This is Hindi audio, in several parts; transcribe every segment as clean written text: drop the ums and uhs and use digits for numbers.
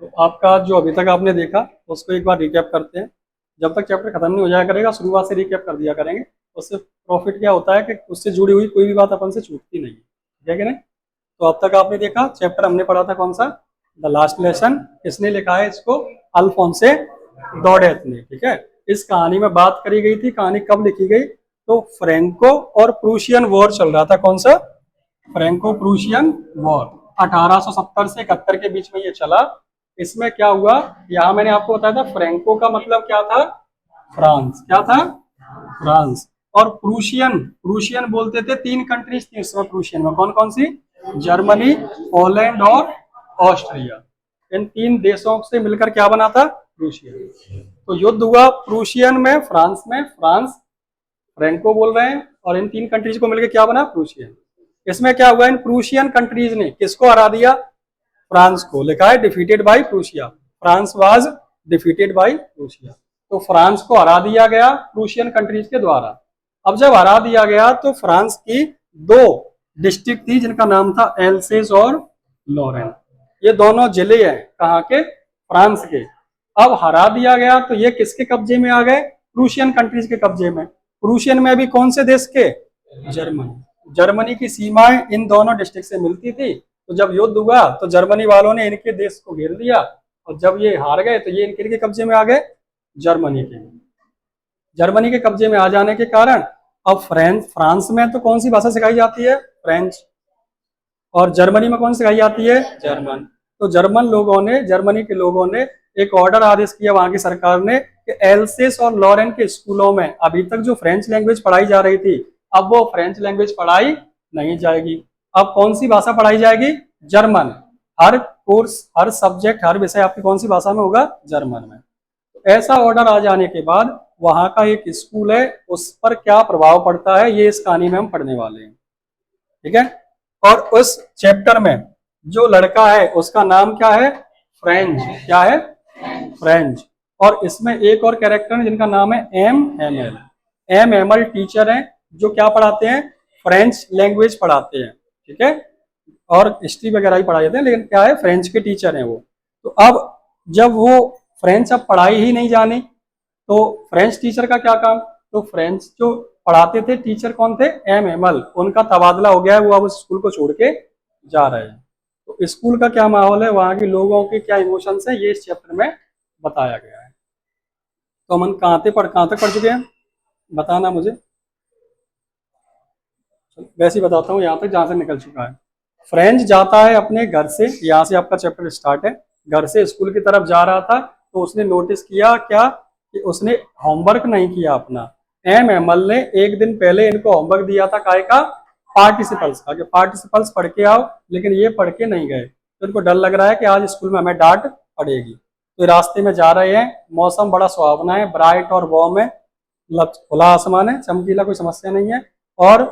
तो आपका जो अभी तक आपने देखा उसको एक बार रिकैप करते हैं। जब तक चैप्टर खत्म नहीं हो जाया करेगा शुरुआत से रिकैप कर दिया करेंगे। उससे प्रॉफिट क्या होता है कि उससे जुड़ी हुई कोई भी बात अपन से छूटती नहीं है, ठीक है कि नहीं। तो अब तक आपने देखा चैप्टर हमने पढ़ा था कौन सा, द लास्ट लेसन। किसने लिखा है इसको, अल्फोंसे डॉडेट ने, ठीक है। इस कहानी में बात करी गई थी, कहानी कब लिखी गई, तो फ्रेंको और प्रूशियन वॉर चल रहा था। कौन सा, फ्रेंको प्रूशियन वॉर 1870 से 71 के बीच में ये चला। इसमें क्या हुआ, यहाँ मैंने आपको बताया था फ्रेंको का मतलब क्या था, फ्रांस, क्या था, फ्रांस। और प्रूशियन, प्रूशियन बोलते थे, तीन कंट्रीज थी इसमें प्रूशियन में, कौन कौन सी, जर्मनी, पोलैंड और ऑस्ट्रिया। इन तीन देशों से मिलकर क्या बना था, प्रूशियन। तो युद्ध हुआ प्रूशियन में, फ्रांस में, फ्रांस फ्रेंको बोल रहे हैं, और इन तीन कंट्रीज को मिलकर क्या बना, प्रूशियन। इसमें क्या हुआ, इन प्रूशियन कंट्रीज ने किसको हरा दिया, फ्रांस को। लिखा है defeated by Prussia, France was defeated by Prussia. तो फ्रांस को हरा दिया गया प्रूशियन कंट्रीज के द्वारा। अब जब हरा दिया गया तो फ्रांस की दो डिस्ट्रिक्ट थी जिनका नाम था एल्सेस और लॉरेन। ये दोनों जिले हैं कहाँ के, फ्रांस के। अब हरा दिया गया तो ये किसके कब्जे में आ गए, प्रूशियन कंट्रीज के कब्जे में। प्रूशियन में भी कौन से देश के, जर्मनी। जर्मनी की सीमाएं इन दोनों डिस्ट्रिक्ट से मिलती थी। तो जब युद्ध हुआ तो जर्मनी वालों ने इनके देश को घेर लिया, और जब ये हार गए तो ये इनके कब्जे में आ गए, जर्मनी के। जर्मनी के कब्जे में आ जाने के कारण अब फ्रांस में तो कौन सी भाषा सिखाई जाती है, फ्रेंच। और जर्मनी में कौन सिखाई जाती है, जर्मन। तो जर्मन लोगों ने, जर्मनी के लोगों ने एक ऑर्डर आदेश किया वहां की सरकार ने कि एल्सेस और लॉरेन के स्कूलों में अभी तक जो फ्रेंच लैंग्वेज पढ़ाई जा रही थी, अब वो फ्रेंच लैंग्वेज पढ़ाई नहीं जाएगी। अब कौन सी भाषा पढ़ाई जाएगी, जर्मन। हर कोर्स, हर सब्जेक्ट, हर विषय आपकी कौन सी भाषा में होगा, जर्मन में। ऐसा ऑर्डर आ जाने के बाद वहां का एक स्कूल है, उस पर क्या प्रभाव पड़ता है ये इस कहानी में हम पढ़ने वाले हैं, ठीक है। और उस चैप्टर में जो लड़का है उसका नाम क्या है, फ्रेंच। क्या है, फ्रेंच। और इसमें एक और कैरेक्टर है जिनका नाम है एम एल। एम टीचर हैं जो क्या पढ़ाते हैं, फ्रेंच लैंग्वेज पढ़ाते हैं, ठीक है। और हिस्ट्री वगैरह ही पढ़ाई जाते हैं, लेकिन क्या है, फ्रेंच के टीचर हैं वो। तो अब जब वो फ्रेंच अब पढ़ाई ही नहीं जानी, तो फ्रेंच टीचर का क्या काम, तो फ्रेंच जो पढ़ाते थे टीचर कौन थे, एम एल, उनका तबादला हो गया है, वो अब उस स्कूल को छोड़ के जा रहे हैं। तो स्कूल का क्या माहौल है, वहाँ के लोगों के क्या इमोशंस है, ये इस चैप्टर में बताया गया है। तो हम कहाँ तक पढ़ चुके हैं, बताना मुझे। वैसे ही बताता हूँ यहाँ तक जहाँ से निकल चुका है। फ्रेंच जाता है अपने घर से, यहाँ से आपका चैप्टर स्टार्ट है। घर से स्कूल की तरफ जा रहा था तो उसने नोटिस किया क्या, कि उसने होमवर्क नहीं किया अपना। एम एल ने एक दिन पहले इनको होमवर्क दिया था काय का, पार्टिसिपल्स का, कि पार्टिसिपल्स पढ़ के आओ, लेकिन ये पढ़ के नहीं गए। तो इनको डर लग रहा है कि आज स्कूल में हमें डांट पड़ेगी। तो रास्ते में जा रहे हैं, मौसम बड़ा सुहावना है, ब्राइट और वार्म है, खुला आसमान है, चमकीला, कोई समस्या नहीं है। और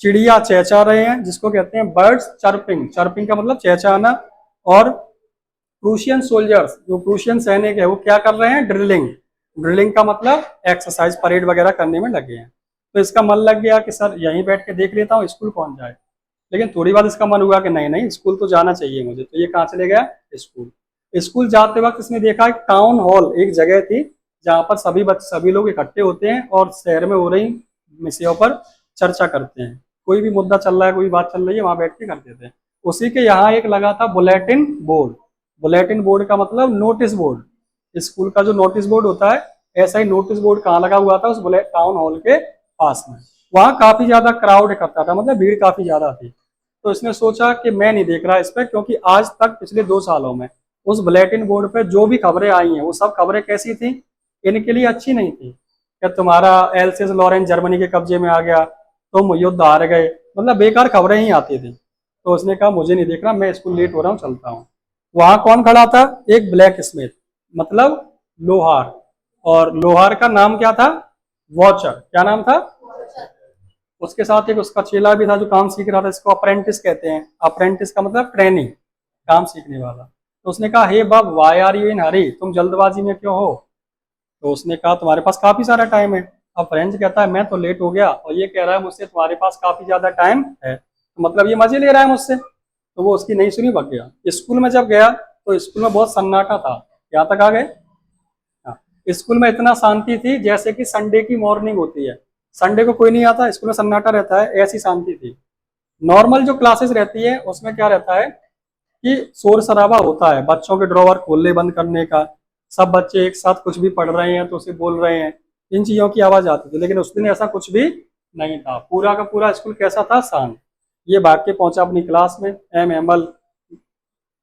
चिड़िया चहचहा रहे हैं, जिसको कहते हैं बर्ड्स चर्पिंग। चर्पिंग का मतलब चहचहाना। और प्रूशियन सोल्जर्स, जो प्रूशियन सैनिक है, वो क्या कर रहे हैं, ड्रिलिंग। ड्रिलिंग का मतलब एक्सरसाइज, परेड वगैरह करने में लगे हैं। तो इसका मन लग गया कि सर यहीं बैठ के देख लेता हूँ स्कूल कौन जाए। लेकिन थोड़ी बाद इसका मन हुआ कि नहीं नहीं, स्कूल तो जाना चाहिए मुझे। तो ये कहाँ चले गया, स्कूल। स्कूल जाते वक्त इसने देखा टाउन हॉल एक जगह थी जहाँ पर सभी लोग इकट्ठे होते हैं और शहर में हो रही विषयों पर चर्चा करते हैं। कोई भी मुद्दा चल रहा है, कोई बात चल रही है, वहां बैठ के करते थे। उसी के यहाँ एक लगा था बुलेटिन बोर्ड। बुलेटिन बोर्ड का मतलब नोटिस बोर्ड। स्कूल का जो नोटिस बोर्ड होता है, ऐसा ही नोटिस बोर्ड कहाँ लगा हुआ था, उस टाउन हॉल के पास में। वहां काफी ज्यादा क्राउड इकट्ठा था, मतलब भीड़ काफी ज्यादा थी। तो इसने सोचा कि मैं नहीं देख रहा इस पर, क्योंकि आज तक पिछले 2 सालों में उस बुलेटिन बोर्ड पे जो भी खबरें आई हैं वो सब खबरें कैसी थी, इनके लिए अच्छी नहीं थी। क्या तुम्हारा एल्सेस लॉरेन जर्मनी के कब्जे में आ गया, तुम युद्ध हार गए, मतलब बेकार खबरें ही आती थी। तो उसने कहा मुझे नहीं देखना, मैं स्कूल लेट हो रहा हूँ, चलता हूँ। वहां कौन खड़ा था, एक ब्लैक स्मिथ, मतलब लोहार। और लोहार का नाम क्या था, वॉचर। क्या नाम था, उसके साथ एक उसका चेला भी था जो काम सीख रहा था, इसको अप्रेंटिस कहते हैं। अप्रेंटिस का मतलब ट्रेनिंग, काम सीखने वाला। तो उसने कहा हे बब वाई आर यू इन हरी, तुम जल्दबाजी में क्यों हो। तो उसने कहा तुम्हारे पास काफी सारा टाइम है। अब फ्रेंच कहता है मैं तो लेट हो गया, और ये कह रहा है मुझसे तुम्हारे पास काफी ज्यादा टाइम है, तो मतलब ये मजे ले रहा है मुझसे। तो वो उसकी नहीं सुनी, भाग गया। स्कूल में जब गया तो स्कूल में बहुत सन्नाटा था। यहाँ तक आ गए? हाँ। स्कूल में इतना शांति थी जैसे कि संडे की मॉर्निंग होती है, संडे को कोई नहीं आता, स्कूल में सन्नाटा रहता है, ऐसी शांति थी। नॉर्मल जो क्लासेस रहती है उसमें क्या रहता है कि शोर शराबा होता है, बच्चों के ड्रॉवर खोलने बंद करने का, सब बच्चे एक साथ कुछ भी पढ़ रहे हैं तो उसे बोल रहे हैं, इन चीजों की आवाज आती थी। लेकिन उस दिन ऐसा कुछ भी नहीं था, पूरा का पूरा स्कूल कैसा था? शांत। ये भाग के पहुंचा अपनी क्लास में, एमएमएल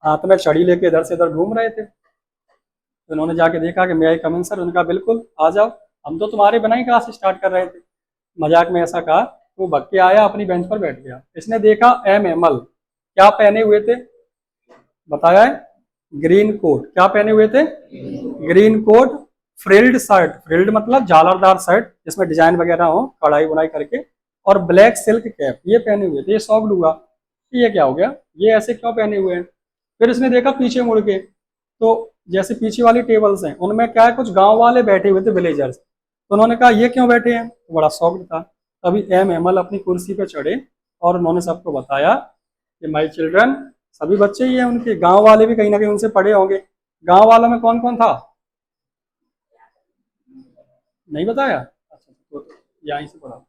हाथ में छड़ी लेके इधर से इधर घूम रहे थे। तो उन्होंने जाके देखा कि मैं आई कम इन सर, उनका बिल्कुल आ जाओ, हम तो तुम्हारे बिना ही क्लास स्टार्ट कर रहे थे। मजाक में ऐसा कहा, वो भग के आया, अपनी बेंच पर बैठ गया। इसने देखा एमएमएल क्या पहने हुए थे, बताया है, ग्रीन कोट। क्या पहने हुए थे? Green coat, frilled shirt, frilled मतलब झालरदार शर्ट जिसमें डिजाइन वगैरह हो, कढ़ाई बुनाई करके, और ब्लैक सिल्क कैप, ये पहने हुए थे। ये शॉक्ड हुआ कि ये क्या हो गया, ये ऐसे क्यों पहने हुए हैं। फिर इसने देखा पीछे मुड़ के, तो जैसे पीछे वाली टेबल्स हैं उनमें क्या है, कुछ गांव वाले बैठे हुए थे, विलेजर्स। तो उन्होंने कहा ये क्यों बैठे हैं, तो बड़ा शॉक्ड था। तभी एमएमएल अपनी कुर्सी पे चढ़े और उन्होंने सबको बताया कि माय चिल्ड्रन, सभी बच्चे ही हैं उनके, गांव वाले भी कहीं ना कहीं उनसे पढ़े होंगे। गांव वालों में कौन कौन था? नहीं बताया? अच्छा, तो यहीं से पढ़ा।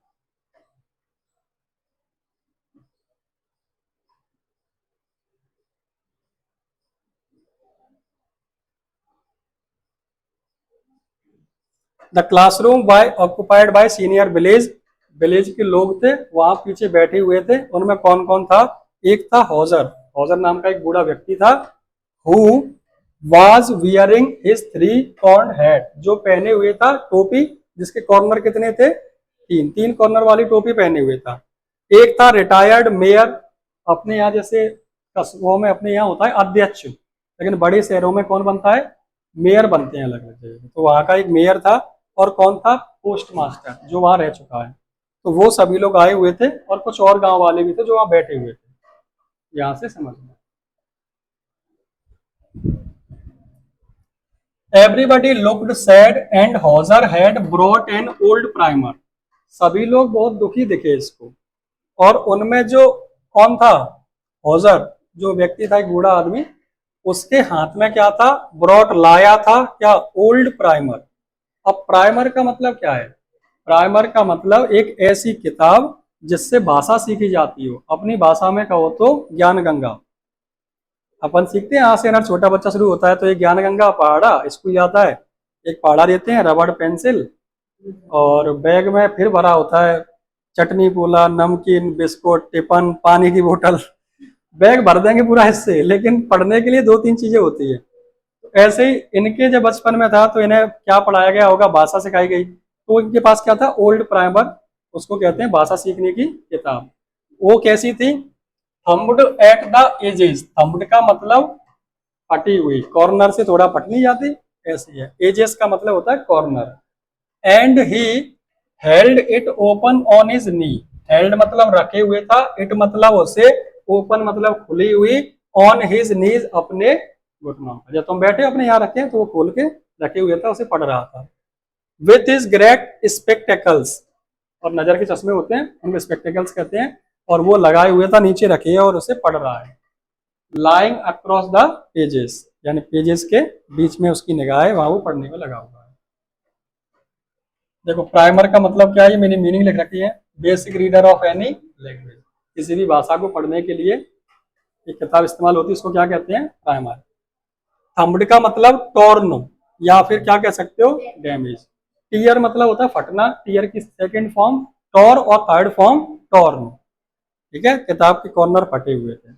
The classroom by occupied by senior village, village के लोग थे वहां पीछे बैठे हुए थे। उनमें कौन कौन था? एक था हौजर, हौजर नाम का एक बूढ़ा व्यक्ति था, who was wearing his three corn hat, जो पहने हुए था टोपी जिसके कॉर्नर कितने थे? तीन, तीन कॉर्नर वाली टोपी पहने हुए था। एक था रिटायर्ड मेयर, अपने यहाँ जैसे कस्बों में अपने यहाँ होता है अध्यक्ष, लेकिन बड़े शहरों में कौन बनता है? मेयर बनते हैं अलग अलग जगह। तो वहाँ का एक मेयर था। और कौन था? पोस्ट मास्टर, जो वहाँ रह चुका है। तो वो सभी लोग आए हुए थे और कुछ और गांव वाले भी थे जो वहाँ बैठे हुए थे। यहाँ से समझना। Everybody looked sad and Hauser had brought an old primer, सभी लोग बहुत दुखी दिखे इसको। और उनमें जो कौन था? हॉजर, जो व्यक्ति था, एक बूढ़ा आदमी, उसके हाथ में क्या था? ब्रॉट, लाया था क्या? Old primer. अब प्राइमर का मतलब क्या है? प्राइमर का मतलब एक ऐसी किताब जिससे भाषा सीखी जाती हो, अपनी भाषा में कहो तो ज्ञान गंगा। अपन सीखते हैं, यहाँ से ना छोटा बच्चा शुरू होता है तो एक ज्ञान गंगा पहाड़ा स्कूल जाता है, एक पहाड़ा देते हैं, रबड़ पेंसिल, और बैग में फिर भरा होता है चटनी पोला, नमकीन, बिस्कुट, टिफन, पानी की बोतल। बैग भर देंगे पूरा हिस्से, लेकिन पढ़ने के लिए दो तीन चीजें होती है। तो ऐसे ही इनके जब बचपन में था तो इन्हें क्या पढ़ाया गया होगा? भाषा सिखाई गई। तो इनके पास क्या था? ओल्ड प्राइमर, उसको कहते हैं भाषा सीखने की किताब। वो कैसी थी? थम्ब्ड एट द एजेस, थम्ब्ड का मतलब फटी हुई, कॉर्नर से थोड़ा फट नहीं जाती, ऐसी है। एजेस का मतलब होता है corner. And he held it open on his knee, held मतलब रखे हुए था, इट मतलब उसे, ओपन मतलब खुली हुई, ऑन हिज नीज अपने घुटनों पर। जब तुम बैठे अपने यहाँ रखे तो वो खोल के रखे हुए था, उसे पढ़ रहा था। विथ हिज ग्रेट स्पेक्टेकल्स, और नजर के चश्मे होते हैं उनको स्पेक्टेकल्स कहते हैं, और वो लगाए हुए था, नीचे रखे और उसे पढ़ रहा है। लाइंग अक्रॉस द पेजेस, यानी पेजेस के बीच में उसकी निगाह है, वहां वो पढ़ने में लगा हुआ है। देखो प्राइमर का मतलब क्या है, ये मैंने मीनिंग लिख रखी है। Basic reader of any language, किसी भी भाषा को पढ़ने के लिए एक किताब इस्तेमाल होती है, उसको क्या कहते हैं? प्राइमर। थंब्ड का मतलब टॉर्न, या फिर क्या कह सकते हो? डैमेज। टीयर मतलब होता है फटना, टीयर की सेकंड फॉर्म टॉर और थर्ड फॉर्म टॉर्न। ठीक है, किताब के कॉर्नर फटे हुए थे।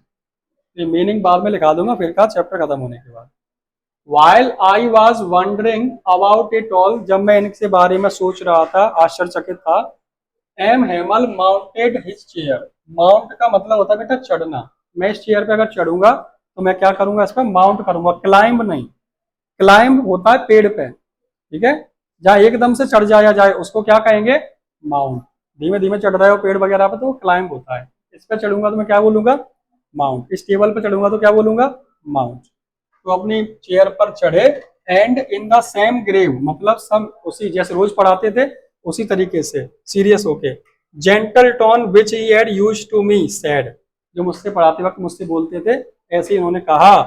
ये मीनिंग बाद में लिखा दूंगा फिर का चैप्टर खत्म होने के बाद। While I was wondering about it all, जब मैं इनके बारे में सोच रहा था, आश्चर्यचकित था, M Hamel mounted his chair, mount का मतलब होता है बेटा चढ़ना। मैं इस चेयर पे अगर चढ़ूंगा तो मैं क्या करूंगा? इस पर माउंट करूंगा, क्लाइंब नहीं। क्लाइंब होता है पेड़ पे, ठीक है, जहाँ एकदम से चढ़ जाया जाए उसको क्या कहेंगे? माउंट। धीमे धीमे चढ़ रहे हो पेड़ वगैरह पे तो क्लाइंब होता है। इस पे चढ़ूंगा तो मैं क्या बोलूंगा? माउंट। इस टेबल पे चढ़ूंगा तो क्या बोलूंगा? माउंट। तो अपनी चेयर पर चढ़े, and in the same grave मतलब सब उसी जैसे रोज पढ़ाते थे उसी तरीके से सीरियस होके, gentle tone which he had used to me said, जो मुझसे पढ़ाते वक्त मुझसे बोलते थे ऐसे ही इन्होंने कहा,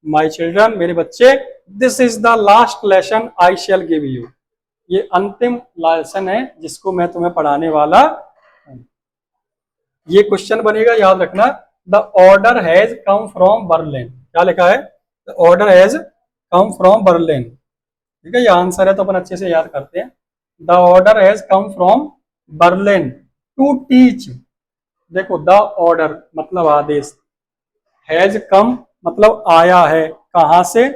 माई चिल्ड्रन, मेरे बच्चे, this is the last lesson I shell give you, ये अंतिम लेसन है जिसको मैं तुम्हें पढ़ाने वाला हूं। ये क्वेश्चन बनेगा, याद रखना। The order has come from Berlin, क्या लिखा है? The order has come from Berlin, ठीक है, ये आंसर है तो अपन अच्छे से याद करते हैं। The order has come from Berlin to teach, देखो द ऑर्डर मतलब आदेश, हैज कम मतलब आया है, कहां से?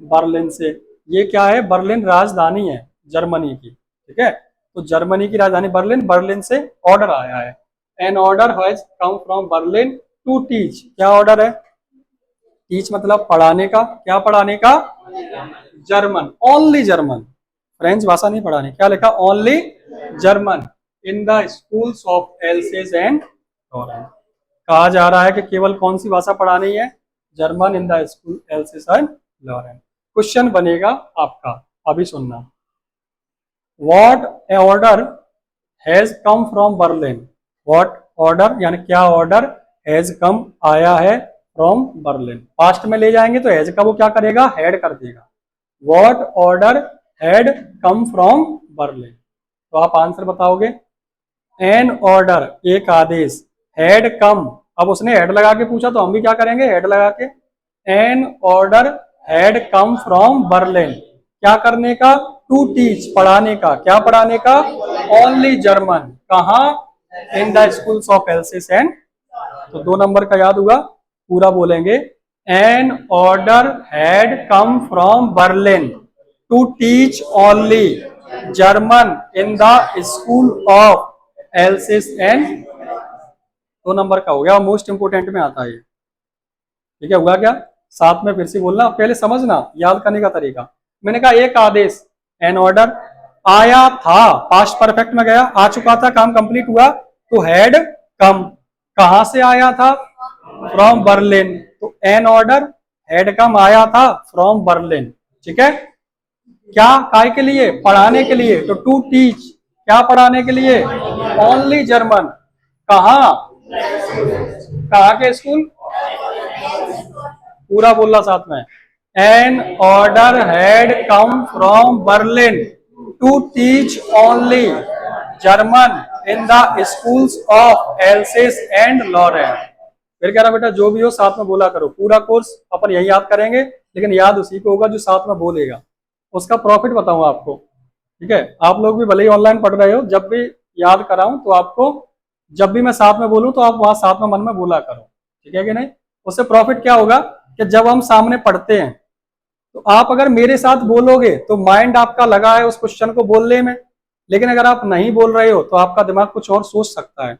बर्लिन से। ये क्या है? बर्लिन राजधानी है जर्मनी की, ठीक है, तो जर्मनी की राजधानी बर्लिन, बर्लिन से ऑर्डर आया है। An order has come from Berlin to teach, क्या ऑर्डर है? टीच मतलब पढ़ाने का, क्या पढ़ाने का? जर्मन, ओनली जर्मन, फ्रेंच भाषा नहीं पढ़ानी, क्या लिखा? Only German in the schools of Alsace and Lorraine, कहा जा रहा है कि केवल कौन सी भाषा पढ़ानी है? German in the school Alsace and Lorraine. Question बनेगा आपका, अभी सुनना। What order has come from Berlin, what order यानी क्या ऑर्डर हैज कम आया है फ्रॉम बर्लिन, पास्ट में ले जाएंगे तो हैज का वो क्या करेगा? हैड कर देगा। What order had come from Berlin, तो आप आंसर बताओगे। एन ऑर्डर एक आदेश, हैड कम, अब उसने हेड लगा के पूछा तो हम भी क्या करेंगे? हेड लगा के। An order had come from Berlin, क्या करने का? टू टीच, पढ़ाने का, क्या पढ़ाने का? ओनली जर्मन, कहा? In the schools of Alsace and, तो 2 नंबर का याद हुआ, पूरा बोलेंगे। An order had come from Berlin to teach only German in the school of Alsace and, 2 number का हो गया, मोस्ट इंपोर्टेंट में आता है ये, ठीक है। हुआ क्या? साथ में फिर से बोलना, पहले समझना याद करने का तरीका। मैंने कहा एक आदेश, एन ऑर्डर, आया था, पास्ट परफेक्ट में गया, आ चुका था, काम कंप्लीट हुआ, तो हैड कम, कहां से आया था? फ्रॉम बर्लिन, तो एन ऑर्डर हैड कम आया था फ्रॉम बर्लिन, ठीक है। क्या? काय के लिए? पढ़ाने के लिए, तो टू टीच, क्या पढ़ाने के लिए? ओनली जर्मन, कहा? कहा के स्कूल? पूरा बोलना साथ में। An order had come from Berlin to teach only German in the schools of Alsace and Lorraine. फिर कह रहा बेटा जो भी हो साथ में बोला करो, पूरा कोर्स अपन यही याद करेंगे, लेकिन याद उसी को होगा जो साथ में बोलेगा, उसका प्रॉफिट बताऊंगा आपको, ठीक है। आप लोग भी भले ही ऑनलाइन पढ़ रहे हो, जब भी याद कराऊं तो आपको, जब भी मैं साथ में बोलूं तो आप वहां साथ में मन में बोला करो, ठीक है कि नहीं। उससे प्रॉफिट क्या होगा कि जब हम सामने पढ़ते हैं तो आप अगर मेरे साथ बोलोगे तो माइंड आपका लगा है उस क्वेश्चन को बोलने में, लेकिन अगर आप नहीं बोल रहे हो तो आपका दिमाग कुछ और सोच सकता है,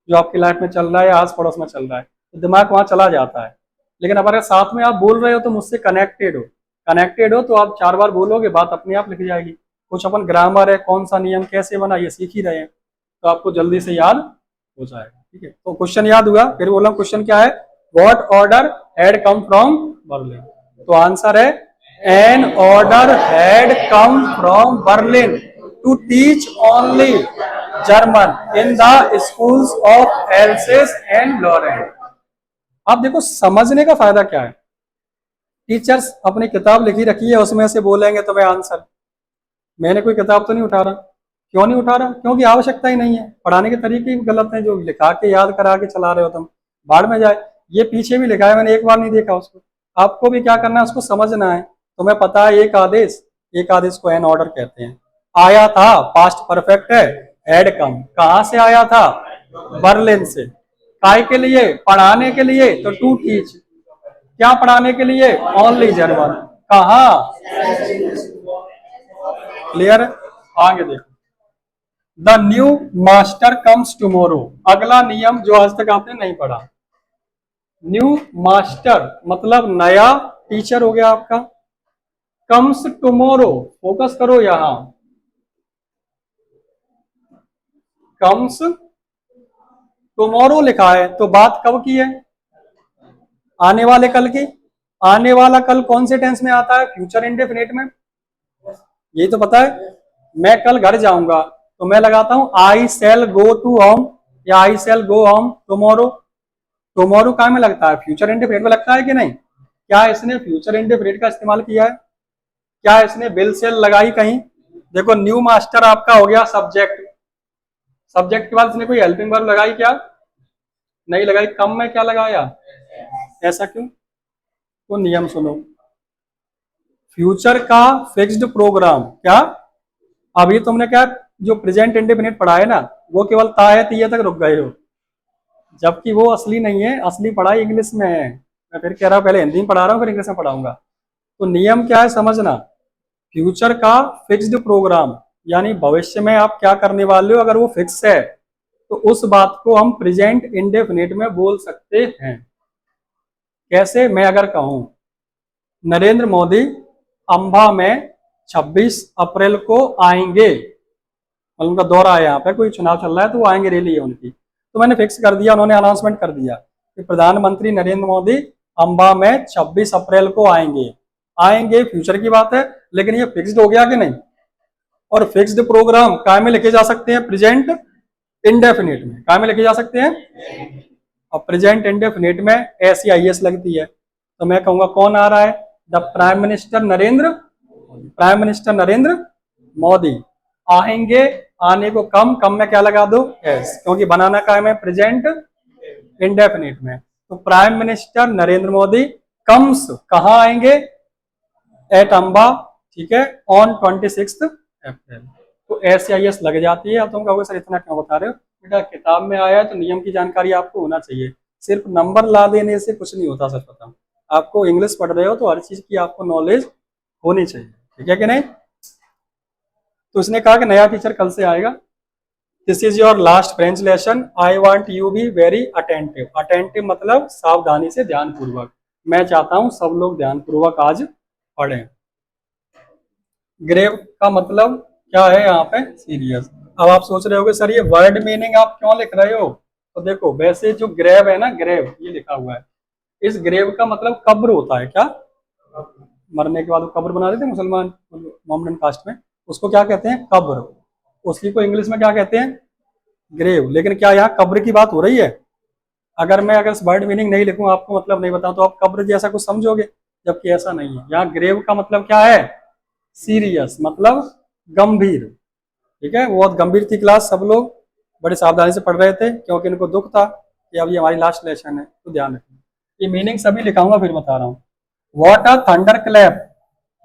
जो आपकी लाइफ में चल रहा है, आस पड़ोस में चल रहा है, तो दिमाग वहां चला जाता है। लेकिन अब अगर साथ में आप बोल रहे हो तो मुझसे कनेक्टेड हो तो आप 4 बार बोलोगे, बात अपने आप लिख जाएगी। कुछ अपन ग्रामर है, कौन सा नियम कैसे बना, ये सीख ही रहे हैं, तो आपको जल्दी से याद हो जाएगा, ठीक है। तो क्वेश्चन याद हुआ, फिर बोला क्वेश्चन क्या है? What order had come from Berlin, तो आंसर है an order had come from Berlin to teach only German in the schools of Alsace and Lorraine. आप देखो समझने का फायदा क्या है, टीचर्स अपनी किताब लिखी रखी है, उसमें से बोलेंगे तुम्हें आंसर, मैंने कोई किताब तो नहीं उठा रहा। क्यों नहीं उठा रहा? क्योंकि आवश्यकता ही नहीं है, पढ़ाने के तरीके ही गलत हैं, जो लिखा के याद करा के चला रहे हो तुम, बाढ़ में जाए। ये पीछे भी लिखा है, मैंने एक बार नहीं देखा उसको, आपको भी क्या करना है, उसको समझना है। तुम्हें पता है एक आदेश को एन ऑर्डर कहते हैं। आया था पास्ट परफेक्ट है, हैड कम, कहां से आया था? बर्लिन से। काय के लिए? पढ़ाने के लिए, तो टू टीच, क्या पढ़ाने के लिए? ओनली जर्मन, कहा? क्लियर? आगे देखो, the new master comes tomorrow, अगला नियम जो आज तक आपने नहीं पढ़ा। न्यू मास्टर मतलब नया टीचर हो गया आपका। कम्स टुमारो, फोकस करो यहां, कम्स टुमारो लिखा है, तो बात कब की है? आने वाले कल की। आने वाला कल कौन से टेंस में आता है? फ्यूचर इंडेफिनिट में, यही तो पता है। मैं कल घर जाऊंगा तो मैं लगाता हूं आई शैल गो टू होम, या आई शैल गो होम टुमारो। टुमारो काय में लगता है? फ्यूचर इंडेफिनिट में लगता है कि नहीं? क्या इसने फ्यूचर इंडेफिनिट का इस्तेमाल किया है? क्या इसने बिल सेल लगाई कहीं? देखो न्यू मास्टर आपका हो गया सब्जेक्ट, सब्जेक्ट के बाद इसने कोई हेल्पिंग वर्ब लगाई क्या? नहीं लगाई। कम में क्या लगाया? ऐसा क्यों? तो नियम सुनो, फ्यूचर का फिक्स्ड प्रोग्राम क्या, अभी तुमने क्या जो प्रेजेंट इंडेफिनिट पढ़ा है ना, वो केवल ता है तीये तक रुक गए हो, जबकि वो असली नहीं है। असली पढ़ाई इंग्लिश में है। मैं फिर कह रहा हूँ, पहले हिंदी में पढ़ा रहा हूँ फिर इंग्लिश में पढ़ाऊंगा। तो नियम क्या है समझना, फ्यूचर का फिक्स्ड प्रोग्राम यानी भविष्य में आप क्या करने वाले हो, अगर वो फिक्स है तो उस बात को हम प्रेजेंट इंडेफिनिट में बोल सकते हैं। कैसे? मैं अगर कहूं नरेंद्र मोदी अंबा में 26 अप्रैल को आएंगे, मतलब उनका दौरा है, यहाँ पे कोई चुनाव चल रहा है तो वो आएंगे, रैली है उनकी, तो मैंने फिक्स कर दिया, उन्होंने अनाउंसमेंट कर दिया कि प्रधानमंत्री नरेंद्र मोदी अंबा में 26 अप्रैल को आएंगे। आएंगे फ्यूचर की बात है, लेकिन ये फिक्स्ड हो गया कि नहीं? और फिक्स्ड प्रोग्राम काय में लिखे जा सकते हैं? प्रेजेंट इंडेफिनिट में। काय में लिखे जा सकते हैं? अब प्रेजेंट इंडेफिनिट में ऐसी आईएस लगती है, तो मैं कहूंगा कौन आ रहा है? The prime minister Narendra, prime minister Narendra Modi आएंगे। आने को कम में क्या लगा दो? एस, क्योंकि बनाना काय में? प्रेजेंट इंडेफिनिट में। तो prime minister Narendra Modi comes, कहाँ आएंगे? एट अंबा, ठीक है, ऑन 26 अप्रैल। तो ऐसी आईएस लग जाती है। अब तुम कहोगे सर इतना क्यों बता रहे हो? बेटा किताब में आया है तो नियम की जानकारी आपको होना चाहिए, सिर्फ नंबर ला देने से कुछ नहीं होता। सच बताऊं, आपको इंग्लिश पढ़ रहे हो तो हर चीज की आपको नॉलेज होनी चाहिए, ठीक है कि नहीं? तो इसने कहा कि नया टीचर कल से आएगा। This is your last French lesson, I want you be very attentive. Attentive मतलब सावधानी से, ध्यानपूर्वक। मैं चाहता हूं सब लोग ध्यानपूर्वक आज पढ़ें। ग्रेव का मतलब क्या है यहाँ पे? सीरियस। अब आप सोच रहे होगे सर ये वर्ड मीनिंग आप क्यों लिख रहे हो? तो देखो, वैसे जो ग्रेव है ना, ग्रेव ये लिखा हुआ है, इस ग्रेव का मतलब कब्र होता है। क्या? मरने के बाद वो कब्र बना देते हैं मुसलमान मोहम्मदन कास्ट में, उसको क्या कहते हैं? कब्र। उसी को इंग्लिश में क्या कहते हैं? ग्रेव। लेकिन क्या यहाँ कब्र की बात हो रही है? अगर इस वर्ड मीनिंग नहीं लिखूं, आपको मतलब नहीं बताऊं, तो आप कब्र जैसा कुछ समझोगे, जबकि ऐसा नहीं है। यहाँ ग्रेव का मतलब क्या है? सीरियस, मतलब गंभीर। ठीक है, बहुत गंभीर थी क्लास, सब लोग बड़े सावधानी से पढ़ रहे थे क्योंकि इनको दुख था कि अब ये हमारी लास्ट लेसन है, तो ध्यान रखना। ये मीनिंग सभी लिखाऊंगा, फिर बता रहा हूँ। What a thunderclap,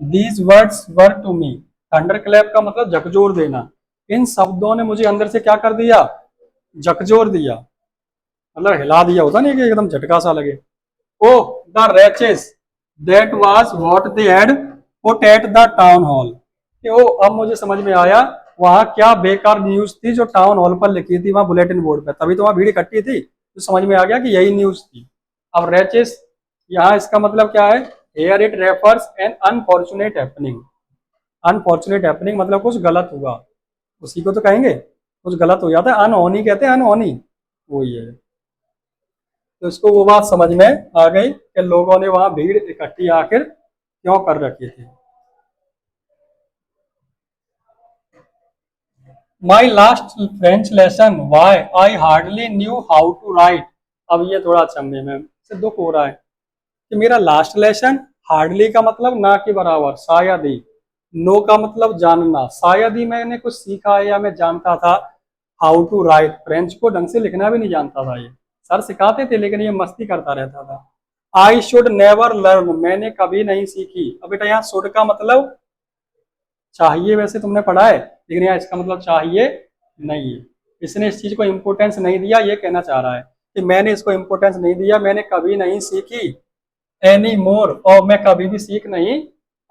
these words were to me. Thunderclap का मतलब झकझोर देना। इन शब्दों ने मुझे अंदर से क्या कर दिया? झकझोर दिया, मतलब हिला दिया, होता नहीं कि एकदम झटका सा लगे। Oh the wretches that was what they had put at the town hall. ओ अब मुझे समझ में आया वहां क्या बेकार न्यूज थी जो टाउन हॉल पर लिखी थी, वहां बुलेटिन बोर्ड पे, तभी तो वहां भीड़ इकट्ठी थी, तो समझ में आ गया कि यही न्यूज थी। अब रैचेस यहाँ इसका मतलब क्या है? Here it refers an unfortunate happening. Unfortunate happening मतलब कुछ गलत हुआ, उसी को तो कहेंगे, कुछ गलत हो जाता है, अनहोनी कहते हैं, अनहोनी वही है। तो इसको वो बात समझ में आ गई कि लोगों ने वहां भीड़ इकट्ठी आखिर क्यों कर रखी थी। My last French lesson why I hardly knew how to write. अब ये थोड़ा अचंभे में से दुख हो रहा है कि मेरा लास्ट लेसन, हार्डली का मतलब ना के बराबर, शायद ही। नो का मतलब जानना, शायद ही मैंने कुछ सीखा है या मैं जानता था हाउ टू राइट। फ्रेंच को ढंग से लिखना भी नहीं जानता था ये, सर सिखाते थे लेकिन ये मस्ती करता रहता था। आई शुड नेवर लर्न, मैंने कभी नहीं सीखी। अब बेटा यहाँ शुड का मतलब चाहिए, वैसे तुमने पढ़ा है, लेकिन यहाँ इसका मतलब चाहिए नहीं है। इसने इस चीज को इम्पोर्टेंस नहीं दिया, ये कहना चाह रहा है कि मैंने इसको इम्पोर्टेंस नहीं दिया, मैंने कभी नहीं सीखी एनी मोर, और मैं कभी भी सीख नहीं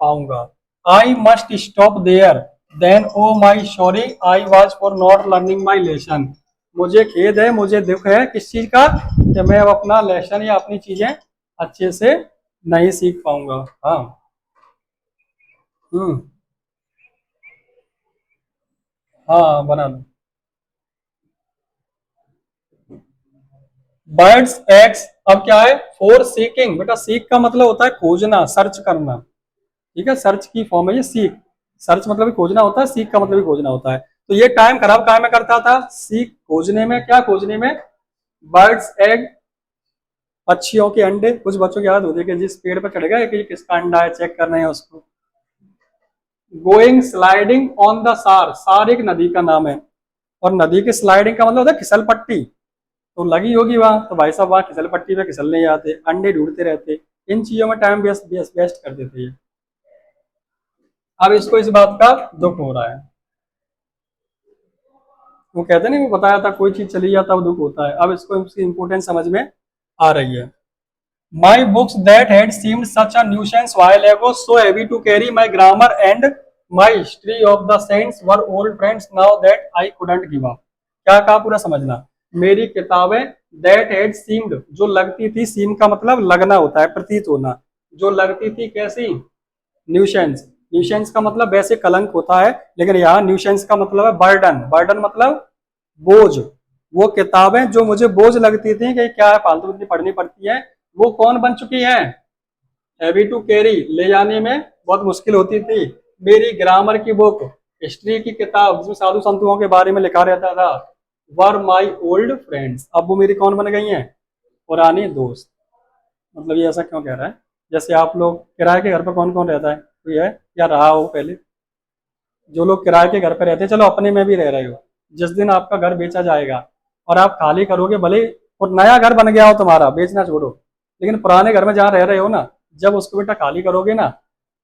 पाऊंगा। I must stop there then oh my sorry I was for not learning my lesson. मुझे खेद है, मुझे दुख है किस चीज का? कि मैं अब अपना लेसन या अपनी चीजें अच्छे से नहीं सीख पाऊंगा। हाँ। हम्म। हाँ बना लो। बर्ड्स एग्स, अब क्या है? For seeking. बेटा सीक का मतलब होता है खोजना, सर्च करना। ठीक है, सर्च की फॉर्म है ये सीक। सर्च मतलब भी खोजना होता है, सीक का मतलब भी खोजना होता है। तो ये टाइम खराब काय में करता था? सीक खोजने में। क्या खोजने में? बर्ड्स एग पक्षियों के अंडे, कुछ बच्चों की आदत होती है कि जिस पेड़ पर चढ़ गए कि ये किसका अंडा है, चेक कर रहे हैं उसको। गोइंग स्लाइडिंग ऑन द सार, सार एक नदी का नाम है, और नदी के स्लाइडिंग का मतलब होता है फिसल पट्टी, तो लगी होगी वहां, तो भाई साहब वहां फिसल पट्टी पे फिसलने जाते, अंडे ढूंढते रहते, इन चीजों में टाइम वेस्ट कर देते हैं। अब इसको इस बात का दुख हो रहा है, वो कहते नहीं, वो बताया था कोई चीज चली जाता है दुख होता है, अब इसको इसकी इंपोर्टेंस समझ में आ रही है। My books that had seemed such a nuisance while ago so heavy to carry, my grammar and my history of the saints were old friends now that I couldn't give up. क्या कहा पूरा समझना। मेरी किताबें दैट हैड सीम्ड, जो लगती थी, सीम का मतलब लगना होता है, प्रतीत होना, जो लगती थी कैसी, न्यूशेंस, न्यूशेंस का मतलब वैसे कलंक होता है, लेकिन यहाँ न्यूशेंस का मतलब है बर्डन, बर्डन मतलब बोझ। वो किताबें जो मुझे बोझ लगती थी कि क्या है फालतू इतनी पढ़नी पड़ती है, वो कौन बन चुकी है, हैवी टू कैरी, ले जाने में बहुत मुश्किल होती थी। मेरी ग्रामर की बुक, हिस्ट्री की किताब जिसमें साधु संतों के बारे में लिखा रहता था, वर माई ओल्ड फ्रेंड्स, अब वो मेरी कौन बन गई हैं, पुरानी दोस्त। मतलब ये ऐसा क्यों कह रहा है, जैसे आप लोग किराए के घर पर कौन कौन रहता है, कोई है या रहा हो पहले, जो लोग किराए के घर पर रहते हैं, चलो अपने में भी रह रहे हो, जिस दिन आपका घर बेचा जाएगा और आप खाली करोगे, भले ही और नया घर बन गया हो तुम्हारा, बेचना छोड़ो, लेकिन पुराने घर में जहाँ रह रहे हो ना, जब उसको बेटा खाली करोगे ना,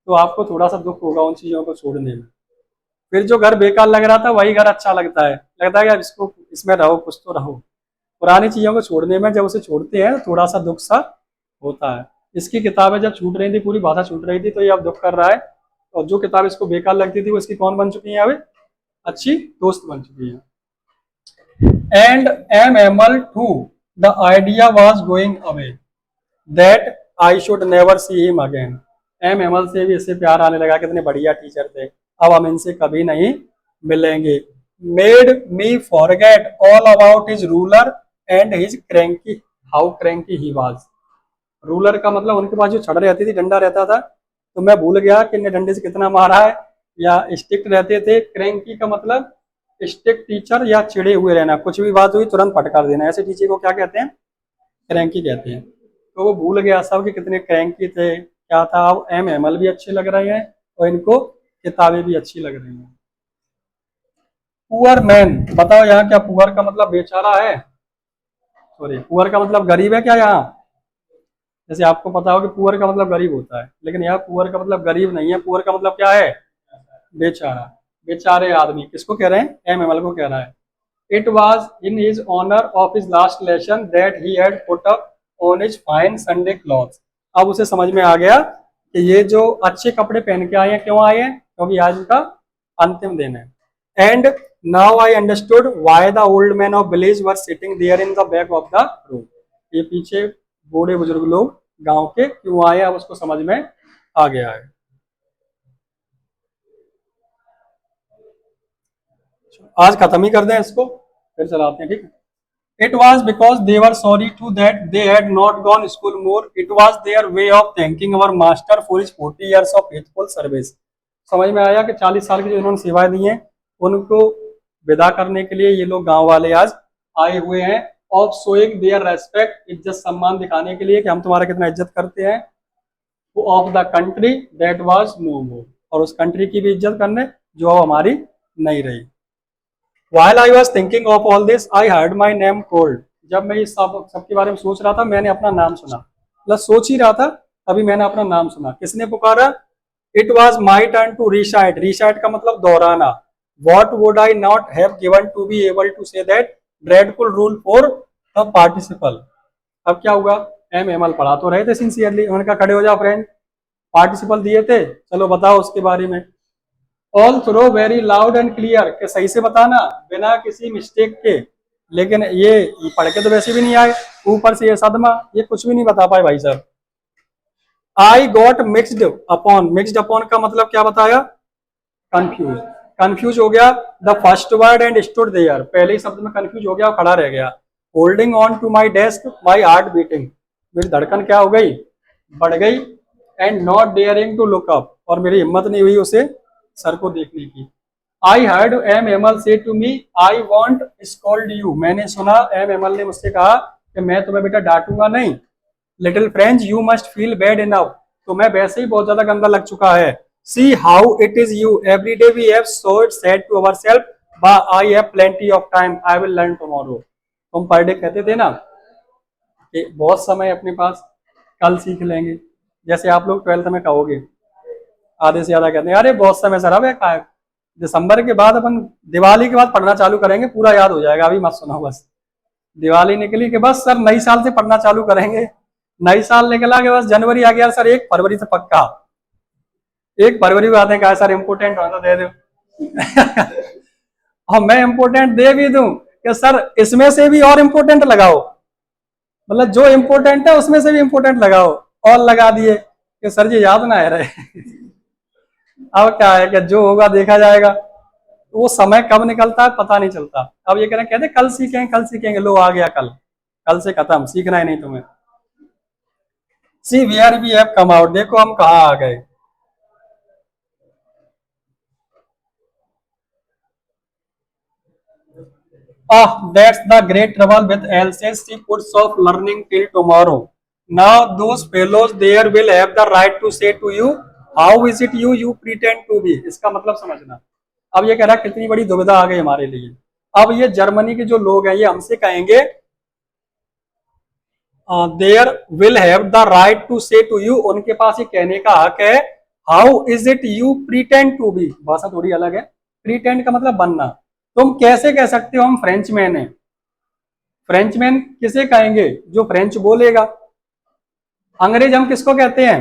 तो आपको थोड़ा सा दुख होगा उन चीजों को छोड़ने में। फिर जो घर बेकार लग रहा था वही घर अच्छा लगता है, लगता है कि अब इसको इसमें रहो, कुछ तो रहो। पुरानी चीजों को छोड़ने में जब उसे छोड़ते हैं तो थोड़ा सा दुख सा होता है। इसकी किताबें जब छूट रही थी, पूरी भाषा छूट रही थी, तो ये अब दुख कर रहा है, और जो किताब इसको बेकार लगती थी वो इसकी कौन बन चुकी है, अब अच्छी दोस्त बन चुकी है। And M Hamel too, the idea was going away that I should never see him again. M Hamel से भी इससे प्यार आने लगा, कितने बढ़िया टीचर थे, अब हम इनसे कभी नहीं मिलेंगे। Made me forget all about his ruler and his cranky, how cranky he was. Ruler का मतलब उनके पास जो छड़ रहती थी, डंडा रहता था, तो मैं भूल गया कि इन्हें डंडे से कितना मारा है, या स्ट्रिक्ट रहते थे। क्रैंकी का मतलब स्ट्रिक्ट टीचर या चिड़े हुए रहना, कुछ भी बात हुई तुरंत फटकार देना, ऐसे टीचर को क्या कहते हैं, क्रैंकी कहते हैं। तो वो भूल गया सब कि कितने क्रैंकी थे, क्या था। अब एम एमल भी अच्छे लग रहे हैं और इनको किताबें भी अच्छी लग रही हैं। पुअर मैन, बताओ यहाँ क्या पुअर का मतलब बेचारा है, सॉरी पुअर का मतलब गरीब है क्या यहाँ, जैसे आपको पता हो कि पुअर का मतलब गरीब होता है, लेकिन यहाँ पुअर का मतलब गरीब नहीं है, पुअर का मतलब क्या है, बेचारा, बेचारे आदमी, किसको कह रहे हैं, एम एमल को कह रहा है। It was in his honour of his last lesson that he had put up on his fine Sunday clothes. अब उसे समझ में आ गया कि ये जो अच्छे कपड़े पहन के आए हैं, क्यों आए हैं, क्योंकि आज उनका अंतिम दिन है। And now I understood why the old man of village were sitting there in the back of the road. ये पीछे बूढ़े बुजुर्ग लोग गांव के क्यों आए, अब उसको समझ में आ गया है। आज खत्म ही कर दें इसको, फिर चलाते हैं, ठीक है। It was because they were sorry too that they had not gone school more. It was their way of thanking our master for his 40 years of faithful service. समझ में आया कि 40 साल की जो इन्होंने सेवाएं दी हैं, उनको विदा करने के लिए ये लोग गांव वाले आज आए हुए हैं। ऑफ शोइंग देयर रेस्पेक्ट, इज्जत सम्मान दिखाने के लिए कि हम तुम्हारा कितना इज्जत करते हैं। वो of the country that was no more, और उस कंट्री की भी इज्जत करने जो अब हमारी नहीं रही। While I was thinking of all this, I heard my name called. जब मैं इस सबके बारे में सोच रहा था, मैंने अपना नाम सुना, मतलब सोच ही रहा था, तभी मैंने अपना नाम सुना। किसने पुकारा? It was my turn to recite. Recite का मतलब दोहराना। What would I not have given to be able to say that dreadful rule for the participle? अब क्या हुआ? एम एम एल पढ़ा तो रहे थे सिंसियरली, उन्होंने कहा खड़े हो जाओ फ्रेंड, पार्टिसिपल दिए थे, चलो बताओ उसके बारे में। All through very loud and clear, के सही से बताना बिना किसी मिस्टेक के, लेकिन ये पढ़ के तो वैसे भी नहीं आए, ऊपर से ये सदमा, ये कुछ भी नहीं बता पाए भाई साहब। I got mixed upon, mixed upon का मतलब क्या बताया, कंफ्यूज, कंफ्यूज हो गया। The first word and stood there, पहले ही शब्द में कंफ्यूज हो गया और खड़ा रह गया। Holding on to my desk, my heart beating, मेरी धड़कन क्या हो गई, बढ़ गई। And not daring to look up, और मेरी हिम्मत नहीं हुई उसे सर को देखने की। I heard M Hamel say to me I won't scold you, मैंने सुना एम एमल ने मुझसे कहा कि मैं तुम्हें बेटा डांटूंगा नहीं, little French you must feel bad enough, तुम्हें वैसे ही बहुत ज्यादा गंदा लग चुका है। See how it is you every day we have so it said to our self I have plenty of time I will learn tomorrow. तुम पर डे कहते थे ना कि बहुत समय अपने पास, कल सीख लेंगे। जैसे आप लोग 12th में कहोगे, आधे से ज्यादा कहते हैं अरे बहुत समय सर, अब है दिसंबर के बाद अपन दिवाली के बाद पढ़ना चालू करेंगे, पूरा याद हो जाएगा, अभी मत सुनाओ बस। दिवाली निकली कि बस सर नई साल से पढ़ना चालू करेंगे, नई साल निकला के बस जनवरी आ गया सर 1 फरवरी से पक्का, 1 फरवरी को आते हैं कहा सर इम्पोर्टेंट हो तो दे दो और मैं इम्पोर्टेंट दे भी दूं कि सर इसमें से भी और इम्पोर्टेंट लगाओ, मतलब जो इम्पोर्टेंट है उसमें से भी इम्पोर्टेंट लगाओ, और लगा दिए कि सर जी याद ना आ रहे अब क्या है कि जो होगा देखा जाएगा, वो समय कब निकलता है पता नहीं चलता। अब ये कह रहे कहते कल सीखेंगे कल सीखेंगे, लो आ गया कल, कल से खत्म, सीखना ही नहीं तुम्हें। See where we have come out, देखो हम कहाँ आ गए। That's the great trouble with Elsace. She puts off learning till tomorrow. Now those fellows there will have the right to say to you, how is it you pretend to be? इसका मतलब समझना। अब ये कह रहा है कितनी बड़ी दुविधा आ गई हमारे लिए। अब ये जर्मनी के जो लोग हैं ये हमसे कहेंगे there will have the right to say to you, उनके पास ये कहने का हक है how is it you pretend to be, भाषा थोड़ी अलग है। प्रीटेंड का मतलब बनना, तुम कैसे कह सकते हो हम फ्रेंच मैन है। फ्रेंच मैन किसे कहेंगे, जो फ्रेंच बोलेगा। अंग्रेज हम किसको कहते हैं,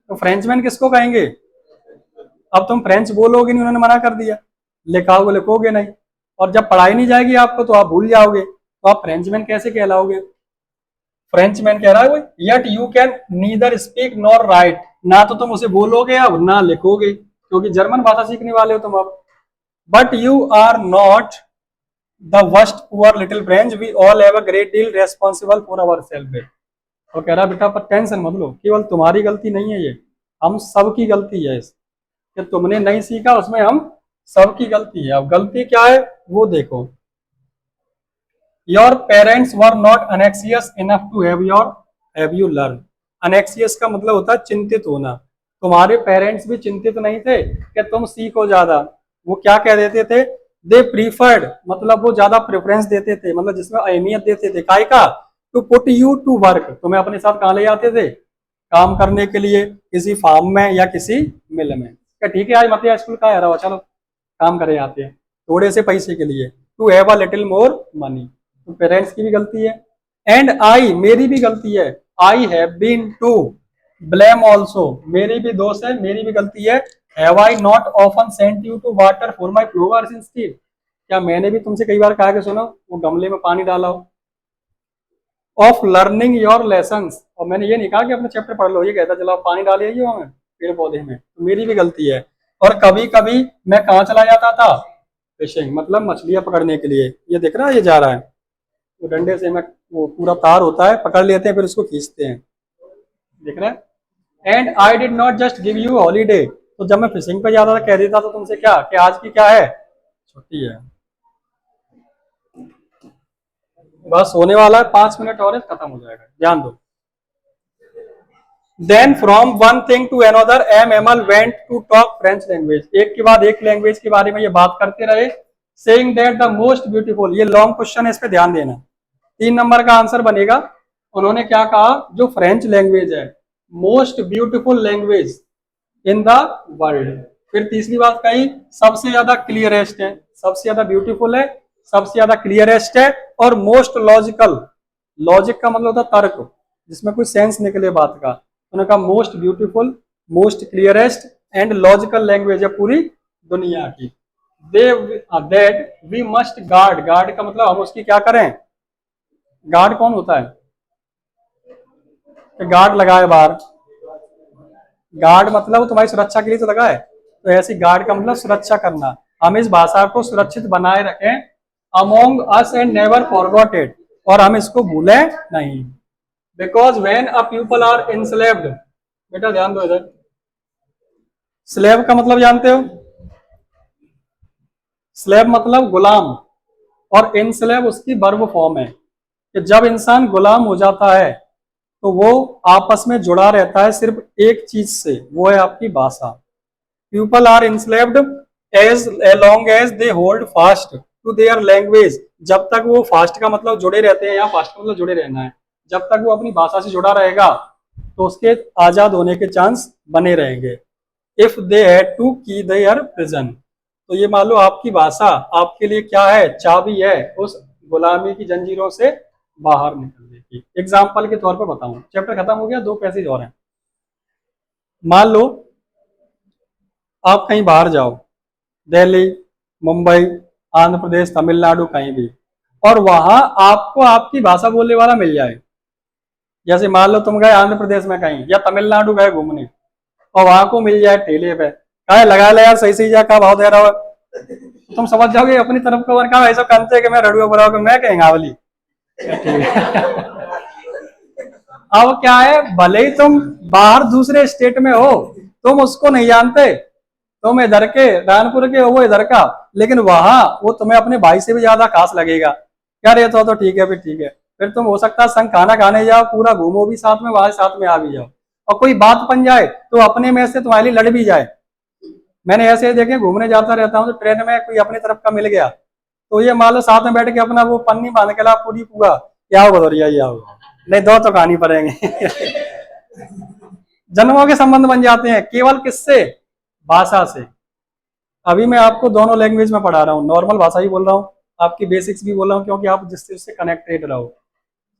तो फ्रेंचमैन किसको कहेंगे। अब तुम फ्रेंच बोलोगे नहीं, उन्होंने मना कर दिया, लिखाओगे लिखोगे नहीं, और जब पढ़ाई नहीं जाएगी आपको तो आप भूल जाओगे, तो आप फ्रेंचमैन कैसे कहलाओगे। फ्रेंचमैन कह रहा है yet you can neither speak nor right, ना तो तुम उसे बोलोगे अब ना लिखोगे, क्योंकि जर्मन भाषा सीखने वाले हो तुम अब। But you are not the worst poor little French, we all have a great deal responsible for our self. और कह रहा बेटा पर टेंशन मत लो, केवल तुम्हारी गलती नहीं है ये, हम सबकी गलती है कि तुमने नहीं सीखा, उसमें हम सबकी गलती है। अब गलती क्या है वो देखो। Your parents were not anxious enough to have you learn. Anxious का मतलब होता है चिंतित होना, तुम्हारे पेरेंट्स भी चिंतित नहीं थे कि तुम सीखो ज्यादा। वो क्या कह देते थे, दे प्रीफर्ड, मतलब वो ज्यादा प्रेफरेंस देते थे, मतलब जिसमें अहमियत देते थे काय का, to put you to work, तुम्हें अपने साथ कहाँ ले जाते थे, काम करने के लिए, किसी फार्म में या किसी मिल में। क्या ठीक है आज मत स्कूल का रहा, चलो काम करे आते हैं थोड़े से पैसे के लिए, to have a little more money. तो पेरेंट्स की भी गलती है, एंड आई, मेरी भी गलती है, I have been to blame also, मेरी भी दोष है, मेरी भी गलती है। Have I not often sent you to water for my flowers instead, क्या मैंने भी तुमसे कई बार कहा कि सुनो वो गमले में पानी डाला हो। ऑफ लर्निंग योर लेसन्स, और मैंने ये नहीं कहा कि अपने चैप्टर पढ़ लो, ये कहता चला पानी डाल आइए वहां पेड़ पौधे में, तो मेरी भी गलती है। और कभी कभी मैं कहाँ चला जाता था, फिशिंग, मतलब मछलियां पकड़ने के लिए। ये दिख रहा है ये जा रहा है, तो डंडे से मैं, वो पूरा तार होता है, पकड़ लेते हैं फिर उसको खींचते हैं, दिख रहा है। And I did not just give you holiday, तो जब मैं फिशिंग पे जाता था कह देता था तुमसे क्या कि आज की क्या है, छुट्टी है, बस होने वाला है 5 मिनट और खत्म हो जाएगा, ध्यान दो। Then from one thing to another M Hamel went to talk French language, एक के बाद एक लैंग्वेज के बारे में ये बात करते रहे। Saying that the most beautiful, ये लॉन्ग क्वेश्चन है, इस पे ध्यान देना, 3 नंबर का आंसर बनेगा। उन्होंने क्या कहा, जो फ्रेंच लैंग्वेज है most beautiful language in the world. फिर तीसरी बात कही सबसे ज्यादा क्लियरेस्ट है, सबसे ज्यादा ब्यूटीफुल है, सबसे ज्यादा क्लियरेस्ट है, और मोस्ट लॉजिकल, लॉजिक का मतलब होता है तर्क, जिसमें कोई सेंस निकले बात का। उन्होंने कहा most beautiful, most clearest and logical language है पूरी दुनिया की। They that we must guard, guard का मतलब हम उसकी क्या करें, गार्ड कौन होता है, गार्ड लगाए बाहर, गार्ड मतलब तुम्हारी सुरक्षा के लिए तो लगा है, तो ऐसी गार्ड का मतलब सुरक्षा करना। हम इस भाषा को सुरक्षित बनाए रखें, among us and never forgot it, और हम इसको भूलें नहीं। Because when a people are enslaved, बेटा ध्यान दो इधर, स्लेव का मतलब जानते हो, स्लेव मतलब गुलाम, और इंस्लेव उसकी वर्ब फॉर्म है कि जब इंसान गुलाम हो जाता है तो वो आपस में जुड़ा रहता है सिर्फ एक चीज से, वो है आपकी भाषा। People are enslaved as long as they hold fast to their language. जब तक वो फास्ट का मतलब जुड़े रहते हैं, या फास्ट का मतलब जुड़े रहना है, जब तक वो अपनी भाषा से जुड़ा रहेगा तो उसके आजाद होने के चांस बने रहेंगे। इफ दे हैड टू की देयर प्रिजन, तो ये मान लो आपकी भाषा आपके लिए क्या है, चाबी है उस गुलामी की जंजीरों से बाहर निकलने की। एग्जाम्पल के तौर पर बताऊं, चैप्टर खत्म हो गया, 2 पैसेज और हैं। मान लो आप कहीं बाहर जाओ, दिल्ली, मुंबई, आंध्र प्रदेश, तमिलनाडु, कहीं भी, और वहां आपको आपकी भाषा बोलने वाला मिल जाए। जैसे मान लो तुम गए आंध्र प्रदेश में कहीं या तमिलनाडु गए घूमने, और वहां को मिल जाए ठेले पे, कहा लगा ले यार सही सही जा, का भाव दे रहा हो, तुम समझ जाओगे अपनी तरफ को, कहा ऐसा कंते कि मैं रड़ुआ बुरा मैं कहेंगे आवली। अब क्या है, भले ही तुम बाहर दूसरे स्टेट में हो, तुम उसको नहीं जानते, तुम इधर के रानपुर के हो, वो इधर का, लेकिन वहां वो तुम्हें अपने भाई से भी ज्यादा खास लगेगा। क्या रे तो ठीक है, फिर ठीक है, फिर तुम हो सकता है संग खाना खाने जाओ, पूरा घूमो भी साथ में, वहां साथ में आ भी जाओ, और कोई बात बन जाए तो अपने में से तुम्हारे लिए लड़ भी जाए। मैंने ऐसे देखे, घूमने जाता रहता हूँ तो ट्रेन में कोई अपनी तरफ का मिल गया, तो ये मान लो साथ में बैठ के अपना वो पन्नी बांध के ला पूरी पूरा, क्या हो बदौरिया, या होगा नहीं, 2 तो कहानी पड़ेंगे। जन्मों के संबंध बन जाते हैं, केवल किससे, भाषा से। अभी मैं आपको दोनों लैंग्वेज में पढ़ा रहा हूँ, नॉर्मल भाषा ही बोल रहा हूँ, आपकी बेसिक्स भी बोल रहा हूँ, क्योंकि आप जिससे उससे कनेक्टेड रहो।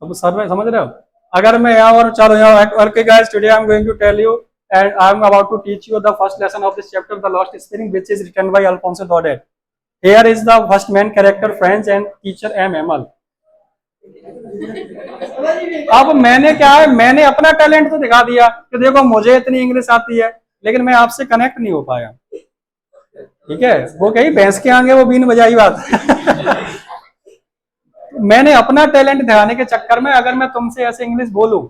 अब सर समझ रहे हो। अगर मैं यहाँ और चलो यहाँ, okay guys, today I am going to tell you and I am about to teach you the first lesson of this chapter, the lost spinning, which is written by Alphonso Daudet. Here is the first main character French and teacher M Hamel एमएल। अब मैंने क्या है, मैंने अपना टैलेंट तो दिखा दिया कि देखो मुझे इतनी इंग्लिश आती है, लेकिन मैं आपसे कनेक्ट नहीं हो पाया। ठीक है, वो कही भैंस के आगे वो बीन बजाई बात। मैंने अपना टैलेंट दिखाने के चक्कर में अगर मैं तुमसे ऐसे इंग्लिश बोलूं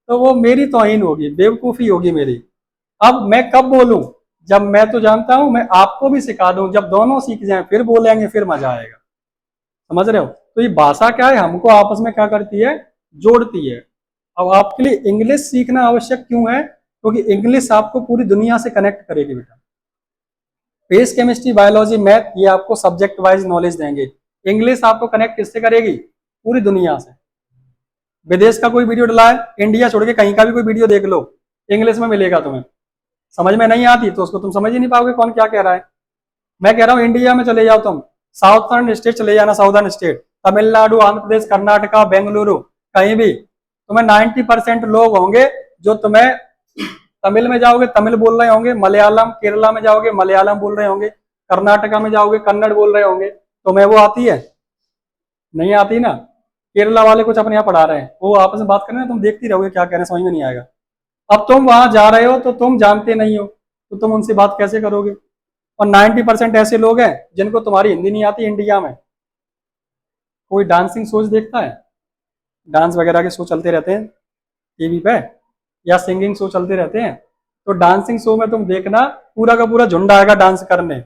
तो वो मेरी तौहीन होगी, बेवकूफी होगी मेरी। अब मैं कब बोलूं, जब मैं तो जानता हूं, मैं आपको भी सिखा दूं, जब दोनों सीख जाएं फिर बोलेंगे, फिर मजा आएगा। समझ रहे हो। तो ये भाषा क्या है, हमको आपस में क्या करती है, जोड़ती है। अब आपके लिए इंग्लिश सीखना आवश्यक क्यों है, क्योंकि इंग्लिश आपको पूरी दुनिया से कनेक्ट करेगी बेटा। फिजिक्स, केमिस्ट्री, बायोलॉजी, मैथ, ये आपको सब्जेक्ट वाइज नॉलेज देंगे। इंग्लिश आपको कनेक्ट किससे करेगी, पूरी दुनिया से। विदेश का कोई वीडियो डला है, इंडिया छोड़ के कहीं का भी कोई वीडियो देख लो, इंग्लिश में मिलेगा तुम्हें। समझ में नहीं आती तो उसको तुम समझ ही नहीं पाओगे कौन क्या कह रहा है। मैं कह रहा हूँ इंडिया में चले जाओ तुम, साउथर्न स्टेट चले जाना, साउदर्न स्टेट, तमिलनाडु, आंध्र प्रदेश, कर्नाटका, बेंगलुरु, कहीं भी तुम्हें 90% लोग होंगे जो तुम्हें, तमिल में जाओगे तमिल बोल रहे होंगे, मलयालम, केरला में जाओगे मलयालम बोल रहे होंगे, कर्नाटका में जाओगे कन्नड़ बोल रहे होंगे। तुम्हें वो आती है, नहीं आती ना। केरला वाले कुछ अपने यहाँ पढ़ा रहे हैं, वो आपस में बात कर रहे हैं, तुम देखती रहोगे क्या कह रहे हैं, समझ में नहीं आएगा। अब तुम वहां जा रहे हो तो तुम जानते नहीं हो, तो तुम उनसे बात कैसे करोगे। और 90% ऐसे लोग हैं जिनको तुम्हारी हिंदी नहीं आती इंडिया में। कोई डांसिंग शोज देखता है, डांस वगैरह के शो चलते रहते हैं टीवी पे, या सिंगिंग शो चलते रहते हैं, तो डांसिंग शो में तुम देखना पूरा का पूरा झुंड आएगा डांस करने,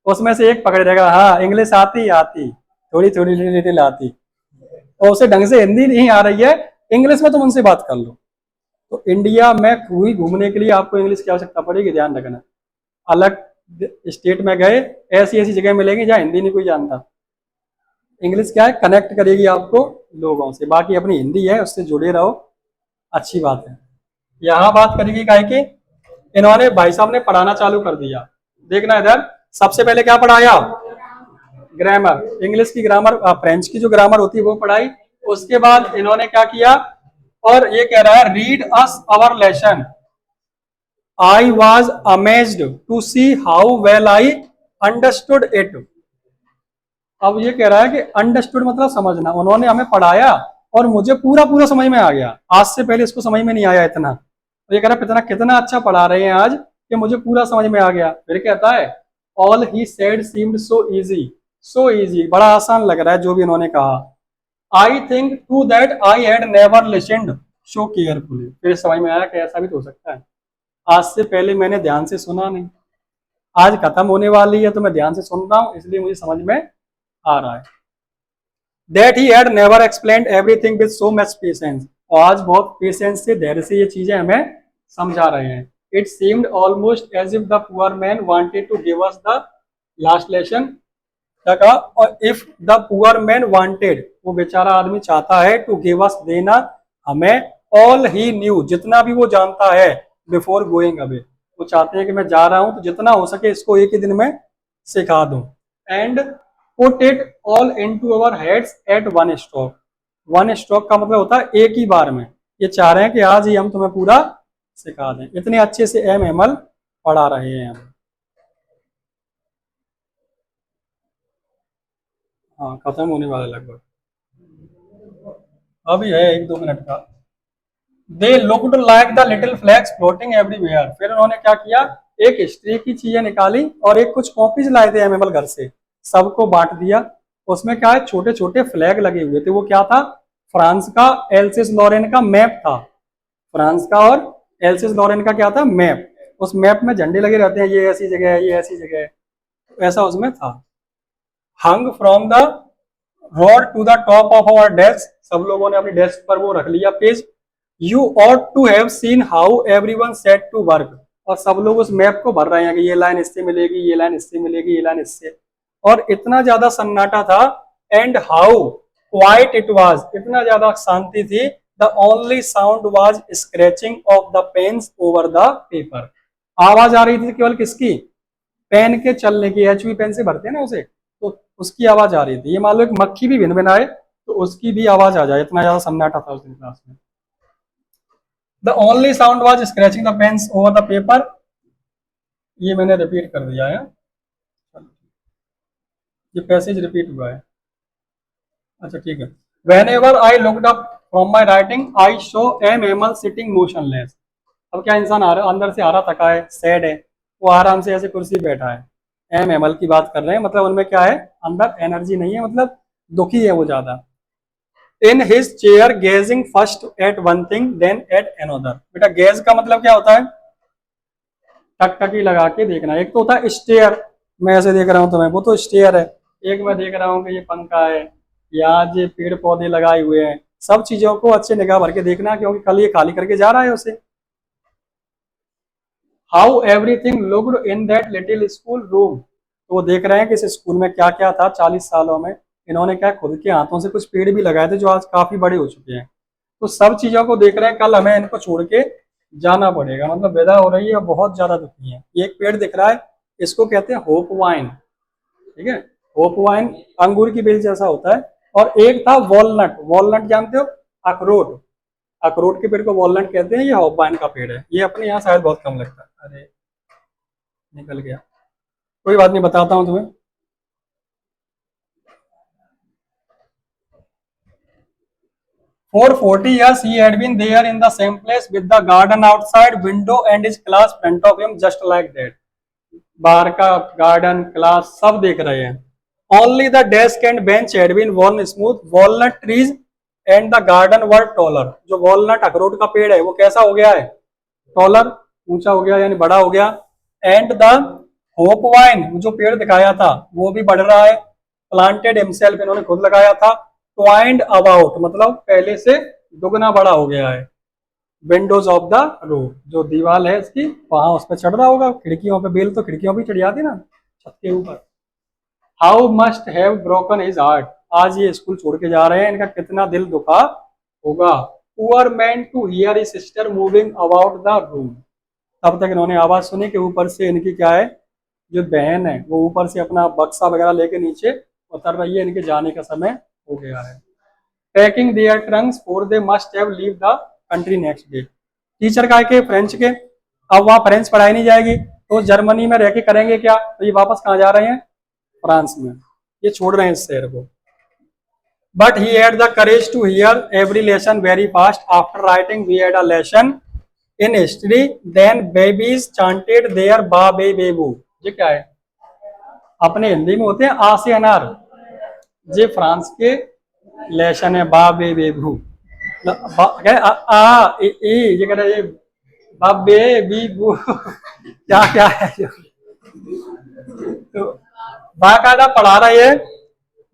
उसमें से एक पकड़ रहेगा, हाँ इंग्लिश आती आती, थोड़ी थोड़ी लिटिल आती, और उसे ढंग से हिंदी नहीं आ रही है, इंग्लिश में तुम उनसे बात कर लो। तो इंडिया में हुई घूमने के लिए आपको इंग्लिश की आवश्यकता पड़ेगी, ध्यान रखना। अलग स्टेट में गए, ऐसी ऐसी जगह मिलेंगी जहाँ हिंदी नहीं कोई जानता। इंग्लिश क्या है, कनेक्ट करेगी आपको लोगों से, बाकी अपनी हिंदी है उससे जुड़े रहो, अच्छी बात है। यहाँ बात करेगी क्या कि इन्होंने भाई साहब ने पढ़ाना चालू कर दिया। देखना इधर, सबसे पहले क्या पढ़ाया, ग्रामर, इंग्लिश की ग्रामर, फ्रेंच की जो ग्रामर होती है वो पढ़ाई। उसके बाद इन्होंने क्या किया, और ये कह रहा है read us our lesson, I was amazed to see how well I understood it. अब ये कह रहा है कि अंडरस्टूड मतलब समझना, उन्होंने हमें पढ़ाया और मुझे पूरा पूरा समझ में आ गया, आज से पहले इसको समझ में नहीं आया इतना। तो ये कह रहा है कितना कितना अच्छा पढ़ा रहे हैं आज कि मुझे पूरा समझ में आ गया। फिर कहता है all he said seemed so easy, so easy, बड़ा आसान लग रहा है जो भी इन्होंने कहा। I think too that I had never listened so carefully, फिर समझ में आया कि ऐसा भी तो हो सकता है, आज से पहले मैंने ध्यान से सुना नहीं, आज खत्म होने वाली है तो मैं ध्यान से सुन रहा हूं, इसलिए मुझे समझ में आ रहा है। That he had never explained everything with so much patience, और आज बहुत पेशेंस से, धैर्य से ये चीजें हमें समझा रहे हैं। It seemed almost as if the poor man wanted to give us the last lesson. क्या कहा? और if the poor man wanted, वो बेचारा आदमी चाहता है, टू गिव अस, देना हमें, ऑल ही न्यू, जितना भी वो जानता है, बिफोर गोइंग अवे, वो चाहते हैं कि मैं जा रहा हूं तो जितना हो सके इसको एक ही दिन में सिखा दूं। And put it all into our heads at one stroke. One stroke का मतलब होता है एक ही बार में। ये चाह रहे हैं कि आज ही हम तुम्हें पूरा सिखा दें, इतने अच्छे से एमएमएल पढ़ा रहे हैं हम। हाँ, खत्म होने वाला लगभग, अभी है 1-2 मिनट का। They looked like the little flags floating everywhere. फिर उन्होंने क्या किया, एक हिस्ट्री की चीजें निकाली और एक कुछ कॉपीज लाए थे एमएमएल घर से, सबको बांट दिया। उसमें क्या है, छोटे छोटे फ्लैग लगे हुए थे। वो क्या था, फ्रांस का एल्सिस लॉरेन का मैप था। फ्रांस का और एल्सिस लॉरेन का क्या था, मैप। उस मैप में झंडे लगे रहते हैं, ये ऐसी जगह है, ये ऐसी जगह है, ऐसा उसमें था। Hung from the rod to the top of our desk, सब लोगों ने अपनी डेस्क पर वो रख लिया page. You ought to have seen how everyone set to work, और सब लोग उस मैप को भर रहे हैं कि ये लाइन इससे मिलेगी, ये लाइन इससे मिलेगी, ये लाइन इससे। और इतना ज्यादा सन्नाटा था, and how quiet it was, इतना ज्यादा शांति थी। The only sound was scratching of the pens over the paper. आवाज आ रही थी केवल किसकी, पेन के चलने की। एचबी पेन से भरते हैं ना उसे, तो उसकी आवाज आ रही थी। ये मान लो एक मक्खी भी भिन भिनाए तो उसकी भी आवाज आ जाए, इतना ज्यादा सन्नाटा था उस दिन क्लास में। The only sound was scratching the pens over the paper. ये मैंने रिपीट कर दिया है, ये पैसेज रिपीट हुआ है। अच्छा ठीक है। Whenever I looked up from my writing, I saw a mammal sitting motionless. अब क्या, इंसान आ रहा अंदर से आ रहा, थका है, सैड है, वो आराम से ऐसे कुर्सी पे बैठा है। एमएमएल की बात कर रहे हैं, मतलब उनमें क्या है, अंदर एनर्जी नहीं है, मतलब दुखी है वो ज्यादा। In his chair gazing first at one thing then at another. बेटा गेज का मतलब क्या होता है, टकटकी लगा के देखना। एक तो होता है स्टेयर, मैं ऐसे देख रहा हूँ तुम्हें, वो तो स्टेयर है। एक मैं देख रहा हूँ कि ये पंखा है, या ये पेड़ पौधे लगाए हुए हैं, सब चीजों को अच्छे निगाह भर के देखना, क्योंकि कल ये खाली करके जा रहा है उसे। How everything looked in that little school room. तो वो देख रहे हैं कि इस स्कूल में क्या क्या था 40 सालों में। इन्होंने क्या खुद के हाथों से कुछ पेड़ भी लगाए थे जो आज काफी बड़े हो चुके हैं। तो सब चीजों को देख रहे हैं, कल हमें इनको छोड़ के जाना पड़ेगा, मतलब विदा हो रही है, बहुत ज्यादा दुखी है। एक पेड़ दिख रहा है, इसको कहते हैं होप वाइन, ठीक है। होप वाइन अंगूर की बेल जैसा होता है। और एक था वॉलनट, वॉलनट जानते हो, अखरोट, अखरोट के पेड़ को वॉलनट कहते हैं। ये होप वाइन का पेड़ है, ये अपने यहाँ शायद बहुत कम लगता है। अरे निकल गया, कोई बात नहीं, बताता हूँ तुम्हें। For 40 years he had been there in the same place with the garden outside window and his class front of him just like that. बाहर का गार्डन, क्लास सब देख रहे हैं। Only the desk and bench had been worn smooth. Walnut trees and the garden were taller. जो वॉलनट अखरोट का पेड़ है वो कैसा हो गया है, टॉलर, ऊंचा हो गया, यानी बड़ा हो गया। एंड द होप वाइन, जो पेड़ दिखाया था वो भी बढ़ रहा है। प्लांटेड हिमसेल्फ, इन्होंने खुद लगाया था। ट्वाइंड अबाउट, मतलब पहले से दुगना बड़ा हो गया है। विंडोज ऑफ द रूफ, जो दीवार है इसकी, वहां उस पर चढ़ रहा होगा। खिड़कियों पे, बेल तो खिड़कियों पे चढ़ जाती ना, छत के ऊपर। How must have broken his heart. आज ये स्कूल छोड़ के जा रहे हैं, इनका कितना दिल दुखा होगा। Poor man to hear his sister moving about the room. तब तक इन्होंने आवाज सुनी कि ऊपर से इनकी क्या है, जो बहन है वो ऊपर से अपना बक्सा वगैरह लेके नीचे उतर रही है, इनके जाने का समय हो गया है। Packing their trunks for they must have leave the country next day. Teacher का के फ्रेंच के, अब वहाँ फ्रेंच पढ़ाई नहीं जाएगी तो जर्मनी में रह के करेंगे क्या, तो ये वापस कहाँ जा रहे हैं, फ्रांस में, ये छोड़ रहे हैं इस शहर को। But he had the courage to hear every lesson very fast. After writing we had a lesson in history, then babies chanted their ba be बेबू। ये क्या है, अपने हिंदी में होते हैं आ से अनार, ये फ्रांस के लेशन है बा बे बेबू। ये कह रहे बाबे बी बू क्या क्या है, तो बाकायदा पढ़ा रही है।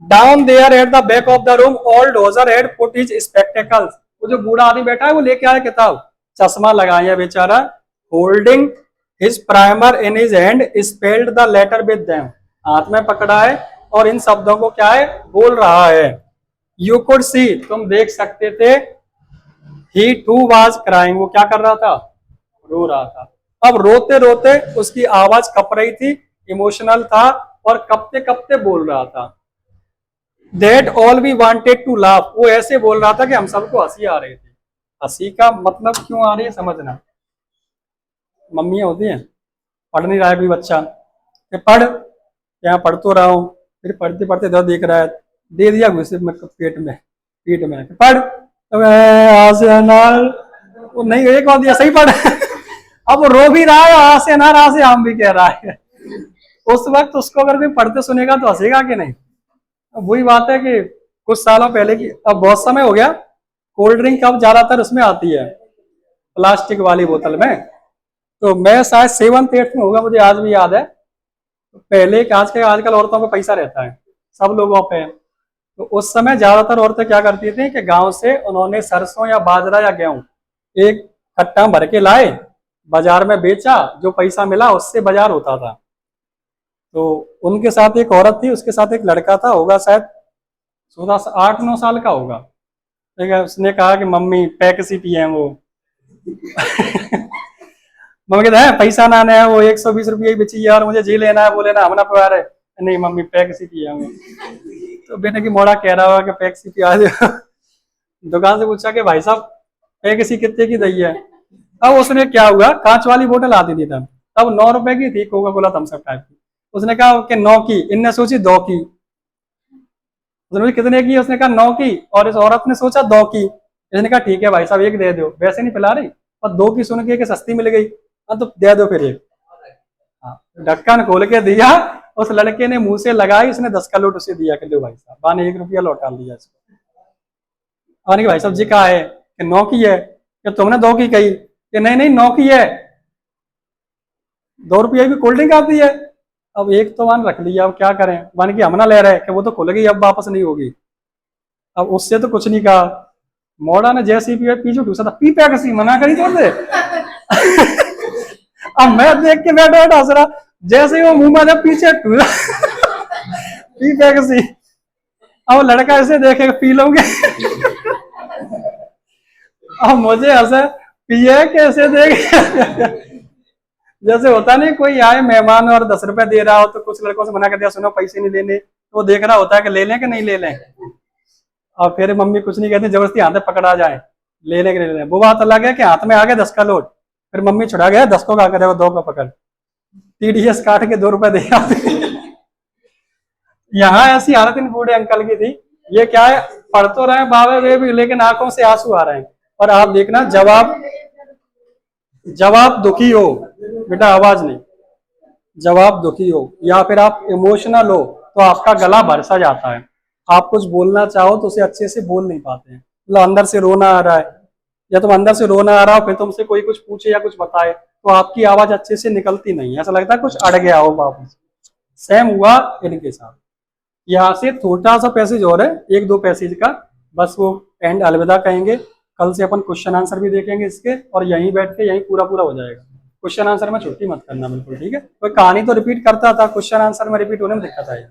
Down there at the back of the room old Hauser had put his spectacles. वो जो बूढ़ा आदमी बैठा है वो लेके आया किताब, चश्मा लगाया बेचारा, holding his primer in his hand spelled the letter with them, हाथ में पकड़ा है और इन शब्दों को क्या है बोल रहा है। यू कुड सी, तुम देख सकते थे, ही टू वाज क्राइंग, वो क्या कर रहा था, रो रहा था। अब रोते रोते उसकी आवाज कप रही थी, इमोशनल था और कपते कपते बोल रहा था। That all we wanted to laugh, वो ऐसे बोल रहा था कि हम सबको हंसी आ रही थी। हंसी का मतलब क्यों आ रही है समझना, मम्मी होती हैं, पढ़ नहीं रहा है कोई बच्चा, पढ़, यहाँ पढ़ तो रहा हूँ, फिर पढ़ते पढ़ते दर्द देख रहा है, दे दिया घुसे पेट में, पीठ में, पढ़, वो नहीं एक बार दिया सही पढ़ अब वो रो भी रहा है, आ से ना रा से आम भी कह रहा है उस वक्त उसको अगर कोई पढ़ते सुनेगा तो हंसेगा कि नहीं। अब वही बात है कि कुछ सालों पहले की, अब बहुत समय हो गया, कोल्ड ड्रिंक अब ज्यादातर उसमें आती है प्लास्टिक वाली बोतल में, तो मैं शायद 7th 8th में होगा, मुझे आज भी याद है। तो पहले आजकल औरतों पे पैसा रहता है सब लोगों पे, तो उस समय ज्यादातर औरतें क्या करती थी कि गांव से उन्होंने सरसों या बाजरा या गेहूं एक कट्टा भर के लाए, बाजार में बेचा, जो पैसा मिला उससे बाजार होता था। तो उनके साथ एक औरत थी, उसके साथ एक लड़का था, होगा शायद 8-9 साल का होगा, ठीक है। उसने कहा कि मम्मी पैकेसी पिए हैं वो मम्मी कहते हैं पैसा ना है, वो 120 रुपये की बेची यार, मुझे जी लेना है, वो लेना हमना प्यार है, नहीं मम्मी पैकेसी पिए हैं। तो बेटे की मोड़ा कह रहा हुआ कि पैकेसी पिया दे दुकान से पूछा कि भाई साहब पैकेसी कितने की दही है। अब उसने क्या हुआ, कांच वाली बोतल आती थी तब, 9 रुपए की थी, Coca Cola Thums Up type की। उसने कहा कि 9 की, इनने सोची 2 की, उसने कितने की, उसने कहा 9 की, और इस औरत ने सोचा 2 की। इसने कहा ठीक है भाई साहब एक दे दो, वैसे नहीं पिला रही, और 2 की सुन के सस्ती मिल गई, तो दे दो फिर एक। ढक्कन खोल के दिया, उस लड़के ने मुंह से लगाई, उसने 10 का लौट उसे दिया कि लो भाई साहब, बाने 1 रुपया लौटा दिया इसको। और भाई साहब जी कहा है कि 9 की है, कि तुमने 2 की कही, कि नहीं नहीं 9 की है, 2 रुपये की कोल्ड ड्रिंक आती है। अब एक तो मान रख लिया, अब क्या करें, मान की हम ना ले रहे कि वो तो खुल गई अब वापस नहीं होगी, अब उससे तो कुछ नहीं कहा। मोड़ा ने जैसे ही पीछे ठूसा था, पी पैकेसी मना करी तो अब मैं देख के बैठा बैठा हंस रहा, जैसे ही वो मुंह में जब पीछे ठूसा पी पैकेसी, अब लड़का ऐसे देखेगा पी लोगे अब मुझे हंसे, पिए कैसे देख जैसे होता नहीं कोई आए मेहमान और 10 रुपए दे रहा हो, तो कुछ लड़कों से मना कर दिया, सुनो पैसे नहीं लेने, तो वो देख रहा होता है कि ले लें कि नहीं ले लें, और फिर मम्मी कुछ नहीं कहती, जबरदस्ती हाथ में पकड़ा जाए, ले लें कि नहीं ले लें। वो बात अलग है कि हाथ में आ गया 10 का नोट, फिर मम्मी छुड़ा गया 10 को क्या करेगा, 2 का पकड़, TDS काट के 2 रुपए दे यहाँ ऐसी हालत इन बूढ़े अंकल की थी। ये क्या है, पढ़ तो रहे हैं बाबा वे भी, लेकिन आंखों से आंसू आ रहे हैं। और आप देखना, जब आप दुखी हो बेटा, आवाज नहीं, जब आप दुखी हो या फिर आप इमोशनल हो तो आपका गला भरसा जाता है, आप कुछ बोलना चाहो तो उसे अच्छे से बोल नहीं पाते हैं, मतलब अंदर से रोना आ रहा है, या तुम अंदर से रोना आ रहा हो, फिर तुमसे कोई कुछ पूछे या कुछ बताए तो आपकी आवाज अच्छे से निकलती नहीं है, ऐसा लगता है कुछ अड़ गया हो वापस। सेम हुआ इनके साथ। यहाँ से छोटा सा पैसेज और है, 1-2 पैसेज का, बस वो एंड अलविदा कहेंगे। कल से अपन क्वेश्चन आंसर भी देखेंगे इसके, और यहीं बैठ के यहीं पूरा पूरा हो जाएगा। क्वेश्चन आंसर में छुट्टी मत करना बिल्कुल, ठीक है। कोई कहानी तो रिपीट करता था, क्वेश्चन आंसर में रिपीट होने में दिक्कत आएगी।